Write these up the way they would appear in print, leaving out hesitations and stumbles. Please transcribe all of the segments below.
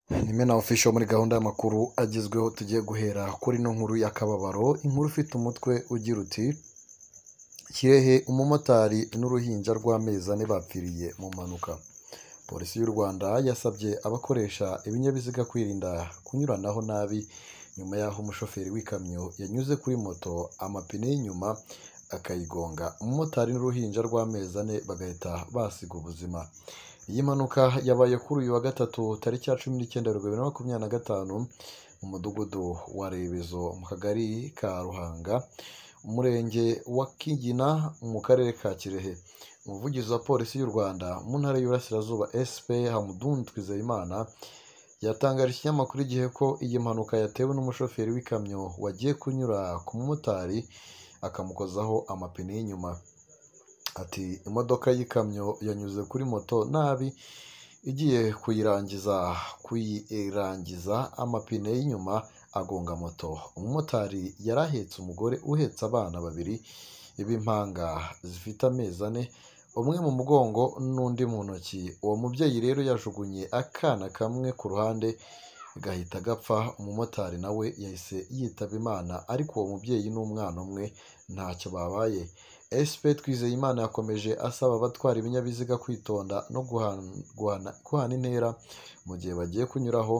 Nimena official muri gahunda y'amakuru agezweho tugiye guhera kuri no nkuru y'akababaro, inkuru ufite umutwe ugira uti Kirehe umumotari n'uruhinja rw'amezi 4 bapfiriye mu mpanuka. Polisi y'u Rwanda yasabye abakoresha ibinyabiziga kwirinda kunyuranaho nabi nyuma y'aho umushoferi w'ikamyo yanyuze kuri moto amapine y'inyuma akayigonga umumotari n'uruhinja rw'amezi 4 bagahita basiga ubuzima. Iyi mpanuka yabaye kuri uyu wa gatatu tariki ya 19/2025 mu mudugudu wa Rebezo mu kagari ka Ruhanga umurenge wa Kigina mu karere ka Kirehe. Umuvugizi wa polisi y'u Rwanda mu ntara y'Iburasirazuba SP Hamdun Twizeyimana yatangarije ikinyamakuru Igihe ko iyi mpanuka yatewe n'umushoferi w'ikamyo wagiye kunyura ku mumotari akamukozaho amapine y'inyuma. Ati imodoka y'ikamyo yanyuze kuri moto nabi igiye kuyirangiza amapine y'inyuma agonga moto. Umumotari yarahetse umugore uhetse abana babiri b'impanga zifite amezi 4, umwe mu mugongo n'undi mu ntoki. Uwo mubyeyi rero yajugunye akana kamwe ku ruhande gahita gapfa. Umumotari nawe yahise yitaba Imana, ariko uwo mubyeyi n'umwana umwe ntacyo babaye. SP Twizeyimana yakomeje asaba abatwara ibinyabiziga kwitonda no guhana intera mu gihe bagiye kunyuraho,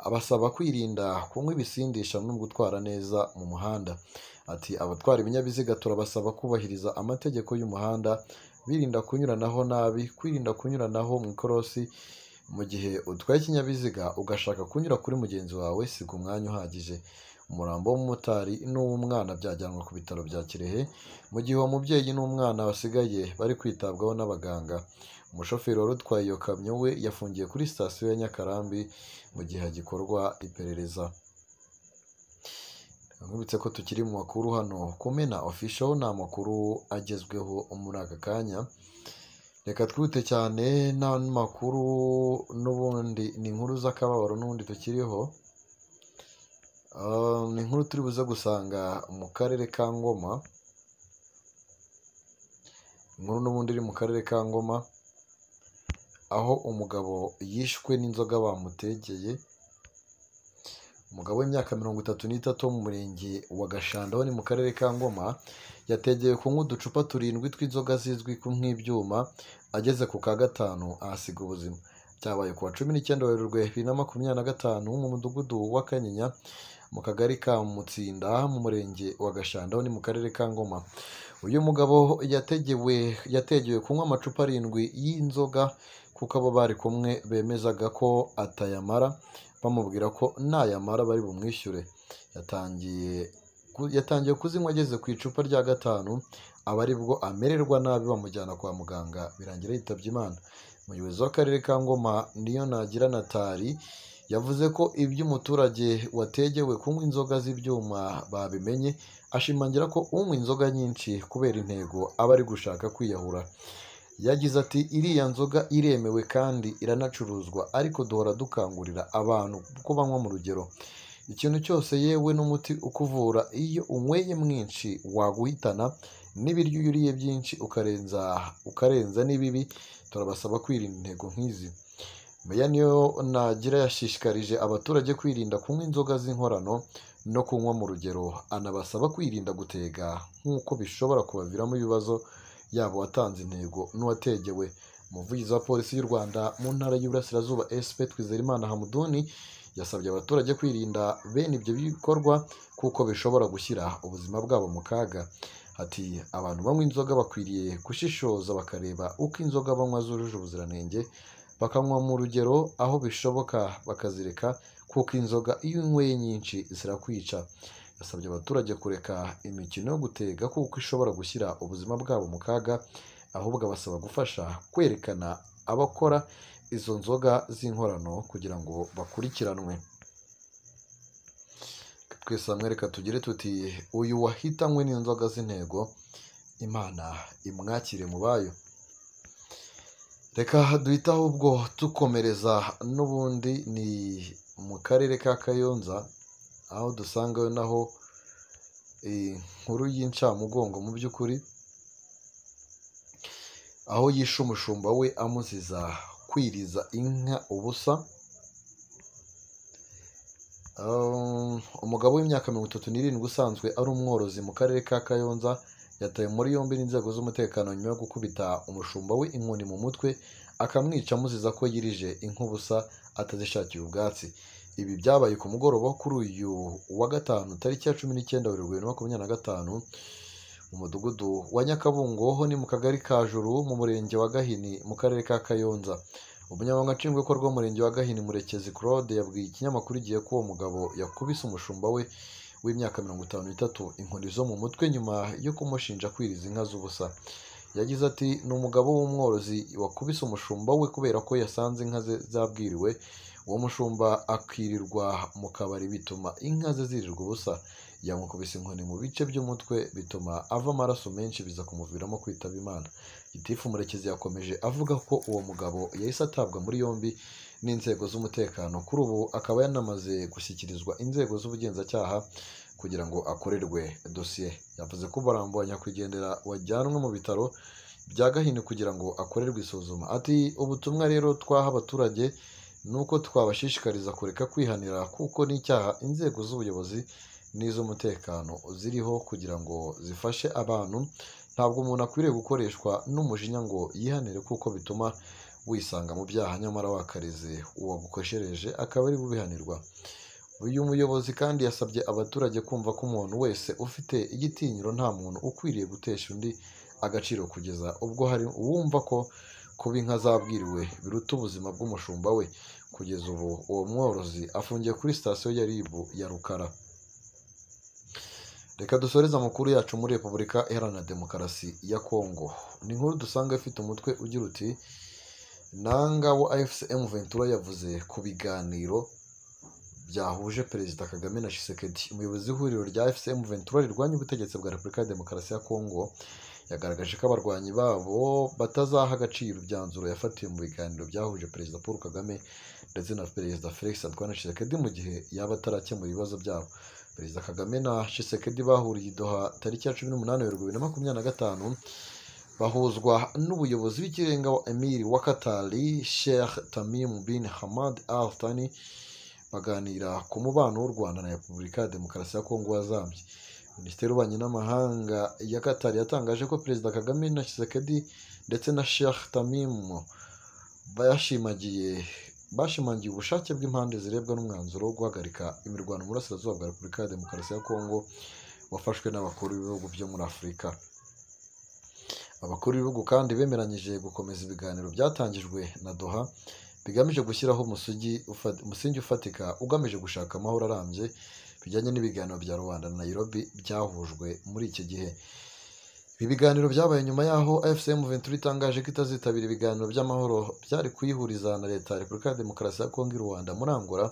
abasaba kwirinda kunywa ibisindisha no gutwara neza mu muhanda. Ati abatwara ibinyabiziga turabasaba kubahiriza amategeko y'umuhanda, birinda kunyuranaho nabi, kwirinda kunyuranaho mu ikorosi. Mu gihe utwaye ikinyabiziga ugashaka kunyura kuri mugenzi wawe, siga umwanya uhagije. Umurambo w'umumotari n'uw'umwana byajyanwe ku bitaro bya Kirehe, mu gihe uwo mubyeyi n'umwana basigaye bari kwitabwaho n'abaganga. Umushoferi wari utwaye iyo kamyo we yafungiye kuri sitasiyo ya Nyakarambi mu gihe hagikorwa iperereza. Nkubitse ko tukiri mu makuru hano Kumena official, ni amakuru agezweho muri aka kanya. Reka twite cyane n'amakuru n'ubundi ni inkuru z'akababaro n'ubundi tukiriho. Ni inkuru turi buze gusanga mu karere ka Ngoma. Inkuru n'ubundi iri mu karere ka Ngoma aho umugabo yishwe n'inzoga bamutegeye. Umugabo w'imyaka 33 wo mu murenge wa Gashanda ni mu karere ka Ngoma yategeye kunywa uducupa 7 tw'inzoga zizwi nk'ibyuma, ageze ku ka gatanu ahasiga ubuzima. Byabaye ku wa 19 Werurwe 2025 mu mudugudu wa Kanyinya mu kagari ka Mutsinda mu murenge wa Gashanda ni mu karere ka Ngoma. Uyu mugabo yategewe kunywa amacupa 7 y'inzoga kuko abo bari kumwe bemezaga ko atayamara, bamubwira ko nayamara bari bumwishyure. Yatangiye kuzinywa ageze ku icupa rya gatanu, aba aribwo amererwa nabi bamujyana kwa muganga birangira yitabye Imana. Umuyobozi w'akarere ka Ngoma Niyonagira Natali yavuze ko iby'umuturage wategewe kunywa inzoga z'ibyuma babimenye, ashimangira ko unywa inzoga nyinshi kubera intego aba ari gushaka kwiyahura. Yagize ati iriya nzoga iremewe kandi iranacuruzwa, ariko duhora dukangurira abantu ko banywa mu rugero. Ikintu cyose yewe n'umuti ukuvura iyo unyweye mwinshi waguhitana, n'ibiryo iyo uriye byinshi ukarenza n'ibibi. Turabasaba kwirinda intego nk'izi. Meya Niyonagira yashishikarije abaturage kwirinda kunywa inzoga z'inkorano no kunywa mu rugero, anabasaba kwirinda gutega nk'uko bishobora kubaviramo ibibazo yabo watanze intego n'uwategewe. Umuvugizi wa polisi y'u Rwanda mu ntara y'Iburasirazuba SP Twizeyimana Hamdun yasabye abaturage kwirinda bene ibyo bikorwa kuko bishobora gushyira ubuzima bwabo mu kaga. Ati abantu banywa inzoga bakwiriye gushishoza bakareba uko inzoga banywa zujuje ubuziranenge, bakanywa mu rugero, aho bishoboka bakazireka kuko inzoga iyo unyweye nyinshi zirakwica. Yasabye abaturage kureka imikino yo gutega kuko ishobora gushyira ubuzima bwabo mu kaga, ahubwo abasaba gufasha kwerekana abakora izo nzoga z'inkorano kugira ngo bakurikiranwe. Twese hamwe reka tugire tuti uyu wahitanywe n'inzoga z'intego, Imana imwakire mu bayo. Reka duhitaho ubwo tukomereza n'ubundi ni mu karere ka Kayonza, aho dusangayo naho inkuru y'incamugongo mu by'ukuri, aho yishe umushumba we amuziza kwiriza inka ubusa. Umugabo w'imyaka 37 usanzwe ari umworozi mu karere ka Kayonza yatawe muri yombi n'inzego z'umutekano nyuma yo gukubita umushumba we inkoni mu mutwe akamwica amuziza ko yirije inka ubusa atazishakiye ubwatsi. Ibi byabaye ku mugoroba kuri uyu wa gatanu tariki ya 19 Werurwe 2025 mu mudugudu wa Nyakabungo ho ni mu kagari ka Juru mu murenge wa Gahini mu karere ka Kayonza. Umunyamabanga nshingwabikorwa w'umurenge wa Gahini Murekezi Claude yabwiye ikinyamakuru igihe ko uwo mugabo yakubise umushumba we w'imyaka 53 inkoni zo mu mutwe nyuma yo kumushinja kwiriza inka z'ubusa. Yagize ati ni umugabo w'umworozi wakubise umushumba we kubera ko yasanze inka ze zabwiriwe. Uwo mushumba akirirwa mu kabari bituma inka ze zirirwa ubusa. Yamukubise inkoni mu bice by'umutwe bituma ava amaraso menshi biza kumuviramo kwitaba Imana. Gitifu Murekezi yakomeje avuga ko uwo mugabo yahise atabwa muri yombi n'inzego z'umutekano. Kuri ubu akaba yanamaze gushyikirizwa inzego z'ubugenzacyaha kugira ngo akorerwe dosiye. Yavuze ko umurambo wa nyakwigendera wajyanwe mu bitaro bya Gahini kugira ngo akorerwe isuzuma. Ati ubutumwa rero twaha abaturage nuko twabashishikariza kureka kwihanira kuko n'icyaha inzego z'ubuyobozi n'iz'umutekano ziriho kugira ngo zifashe abantu. Ntabwo umuntu akwiriye gukoreshwa n'umujinya ngo yihanire kuko bituma wisanga mu byaha nyamara wakarize uwagukoshereje akaba ari bubihanirwa. Uyu muyobozi kandi yasabye abaturage kumva ko umuntu wese ufite igitinyiro nta muntu ukwiriye gutesha undi agaciro kugeza ubwo hari uwumva ko kuba inka zabwiriwe biruta ubuzima bw'umushumba we. Kugeza ubu uwo mworozi afungiye kuri sitasiyo ya RIB ya Rukara. Reka dusoreze amakuru yacu muri Repubulika Iharanira Demokarasi ya Kongo. Ni inkuru dusanga ifite umutwe ugira uti nanga wa AFC M23 yavuze ku biganiro byahuje Perezida Kagame na Tshisekedi. Umuyobozi w'ihuriro rya AFC M23 rirwanya ubutegetsi bwa Repubulika ya Demokarasi ya Kongo yagaragaje ko abarwanyi babo batazaha agaciro ibyanzuro yafatiwe mu biganiro byahuje Perezida Paul Kagame ndetse na Perezida Felix Antoine Tshisekedi mu gihe yaba atarakemura ibibazo byabo. Perezida Kagame na Tshisekedi bahuriye i Doha tariki ya 18 Werurwe 2025 bahuzwa n'ubuyobozi bw'ikirenga wa Emir wa Katari Sheikh Tamim bin Hamad Al Thani baganira ku mubano w'u Rwanda na Repubulika ya Demokarasi ya Kongo wazambye. Minisiteri y'Ububanyi n'Amahanga ya Katari yatangaje ko Perezida Kagame na Tshisekedi ndetse na Sheikh Tamim bashimangiye ubushake bw'impande zirebwa n'umwanzuro wo guhagarika imirwano mu burasirazuba bwa Repubulika ya Demokarasi ya Kongo wafashwe n'abakuru b'ibihugu byo muri Afurika. Abakuru b'ibihugu kandi bemeranyije gukomeza ibiganiro byatangijwe na Doha bigamije gushyiraho umusingi ufatika ugamije gushaka amahoro arambye bijyanye n'ibiganiro bya Rwanda na Nairobi byahujwe muri iki gihe. Ibi biganiro byabaye nyuma yaho AFC M23 itangaje ko itazitabira ibiganiro by'amahoro byari kuyihuriza na leta ya Repubulika ya Demokarasi ya Kongo i Rwanda muri Angola.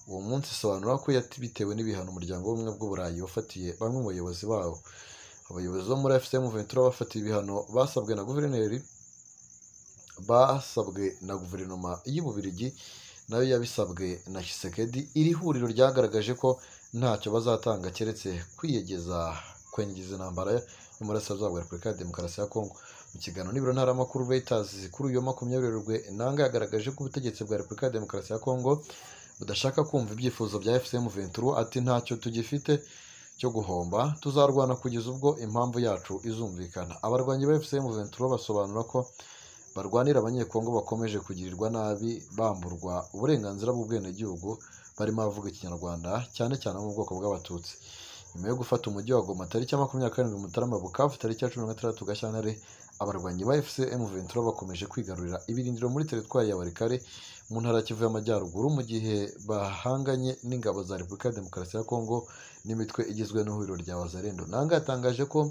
Uwo munsi isobanura ko bitewe n'ibihano umuryango w'ubumwe bw'Uburayi wafatiye bamwe mu bayobozi bawo. Abayobozi bo muri AFC M23 bafatiye ibihano basabwe na guverinoma y'Ububiligi nayo yabisabwe na Tshisekedi. Iri huriro ryagaragaje ko ntacyo bazatanga keretse kwiyegeza intambara yo muri Burasirazuba bwa Repubulika ya Demokarasi ya Kongo. Mu kiganiro n'ibiro ntaramakuru Reuters kuri uyu 20 Werurwe Nanga yagaragaje ko ubutegetsi bwa Repubulika ya Demokarasi ya Kongo budashaka kumva ibyifuzo bya AFC M23. Ati ntacyo tugifite cyo guhomba, tuzarwana kugeza ubwo impamvu yacu izumvikana. Abarwanyi ba AFC M23 basobanura ko barwanira abanyekongo bakomeje kugirirwa nabi bamburwa uburenganzira bw'ubwenegihugu barimo abavuga Ikinyarwanda cyane cyane mu bwoko bw'Abatutsi. Nyuma yo gufata umujyi wa Goma tariki ya 27 Mutarama, Bukavu tariki ya 16 Gashyantare, abarwanyi ba AFC M23 bakomeje kwigarurira ibirindiro muri teritwari ya Walikale mu ntara ya Kivu y'Amajyaruguru mu gihe bahanganye n'ingabo za Repubulika ya Demokarasi ya Kongo n'imitwe igizwe n'ihuriro rya Wazalendo. Nanga yatangaje ko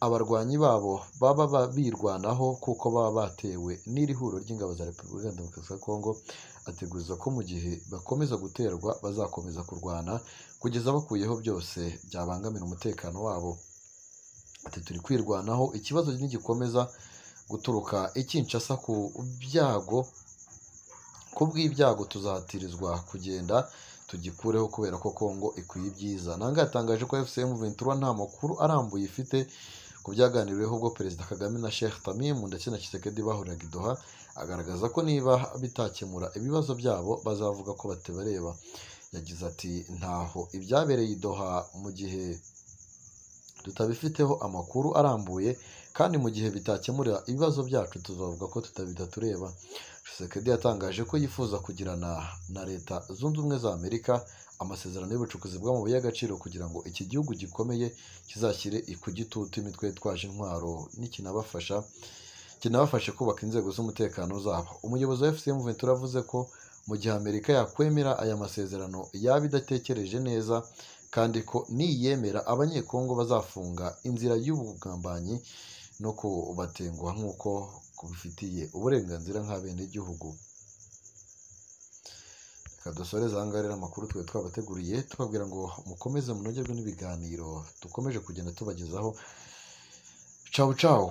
abarwanyi babo baba birwanaho kuko baba batewe n'iri huriro ry'ingabo za Repubulika ya Demokarasi ya Kongo. Ateguza ko mu gihe bakomeza guterwa bazakomeza kurwana kugeza bakuyeho byose byabangamira umutekano wabo. Ati turi kwirwanaho, ikibazo nigikomeza guturuka Kinshasa ku bw'ibyago tuzahatirizwa kugenda tugikureho kubera ko Kongo ikwiye ibyiza. Nanga yatangaje ko AFC M23 nta makuru arambuye ifite ku byaganiriweho ubwo Perezida Kagame na Sheikh Tamim ndetse na Tshisekedi bahuriraga i Doha. Agaragaza ko niba bitakemura ibibazo byabo bazavuga ko batabareba. yagize ati ntaho ibyabereye i Doha mu gihe tutabifiteho amakuru arambuye kandi mu gihe bitakemurira ibibazo byacu tuzavuga ko bitatureba. Tshisekedi yatangaje ko yifuza kugirana na Leta Zunze Ubumwe za Amerika amasezerano y'ubucukuzi bw'amabuye y'agaciro kugira ngo iki gihugu gikomeye kizashyire ku gitutu imitwe yitwaje intwaro kinabafashe kubaka inzego z'umutekano zabo. Umuyobozi wa FCM23 avuze ko mu gihe Amerika yakwemera aya masezerano yaba idatekereje neza kandi ko niyemera abanyekongo bazafunga inzira y'ubugambanyi no kubatenguha nk'uko kubifitiye uburenganzira nk'abenegihugu. Reka dusoreze aha ngaha rero amakuru twari twabateguriye tubabwira ngo mukomeze munogerwe n'ibiganiro dukomeje kugenda tubagezaho. Ciao ciao.